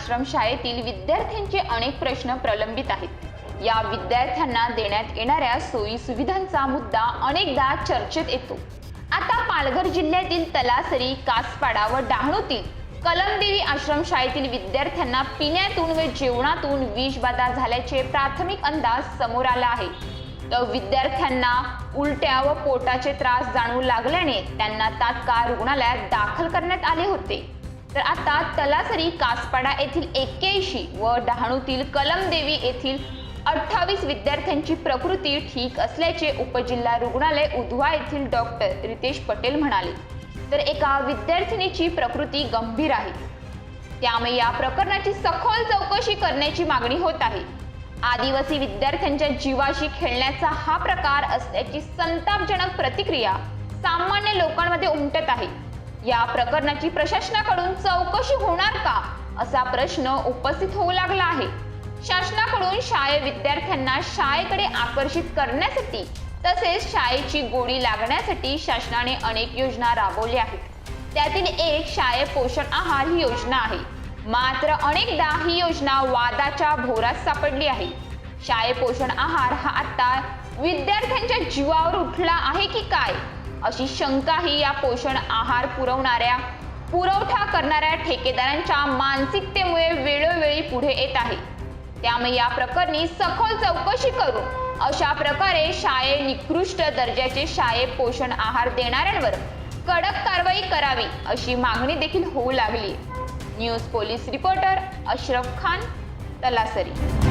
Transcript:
आश्रमशाळेतील विद्यार्थ्यांचे अनेक प्रश्न प्रलंबित आहेत। या विद्यार्थ्यांना देण्यात येणाऱ्या सोयी सुविधांचा मुद्दा अनेकदा चर्चेत येतो। आता पालघर जिल्ह्यातील तलासरी, कासपाडा व डहाणूतील कलमदेवी आश्रमशाळेतील विद्यार्थ्यांना पिण्यातून व जेवणातून विषबाधा झाल्याचे प्राथमिक अंदाज समोर आला आहे। तर विद्यार्थ्यांना उलट्या व पोटाचे त्रास जाणवू लागल्याने त्यांना तात्काळ रुग्णालयात दाखल करण्यात आले होते। तर आता तलासरी, कासपाडा येथील 81 व डहाणूतील कलमदेवी येथील 28 विद्यार्थ्यांची प्रकृती ठीक असल्याचे उपजिल्हा रुग्णालय उधवा येथील डॉक्टर रितेश पटेल म्हणाले। तर एका विद्यार्थिनीची प्रकृती गंभीर आहे, त्यामुळे या प्रकरणाची सखोल चौकशी करण्याची मागणी होत आहे। आदिवासी विद्यार्थ्यांच्या जीवाशी खेळण्याचा हा प्रकार असल्याची संतापजनक प्रतिक्रिया सामान्य लोकांमध्ये उमटत आहे। या प्रकरणाची प्रशासनाकडून चौकशी होणार का असा प्रश्न उपस्थित होऊ लागला आहे। शासनाकडून शाळेत विद्यार्थ्यांना शाळेकडे आकर्षित करण्यासाठी तसेच शाळेची गोडी लागण्यासाठी शासनाने अनेक योजना राबवल्या आहेत। त्यातील एक शाळेत पोषण आहार ही योजना आहे। मात्र अनेकदा ही योजना वादाच्या भोवऱ्यात सापडली आहे। शाळेत पोषण आहार हा आता विद्यार्थ्यांच्या जीवावर उठला आहे की काय अशी शंकाही या पोषण आहार पुरवठा करणाऱ्या ठेकेदारांच्या मानसिकतेमुळे वेळोवेळी पुढे येत आहे। त्यामुळे या प्रकरणी सखोल चौकशी करून अशा प्रकारे शाळेत निकृष्ट दर्जाचे शाळेत पोषण आहार देणाऱ्यांवर कडक कारवाई करावी अशी मागणी देखील होऊ लागली। News police reporter Ashraf Khan, Talasari.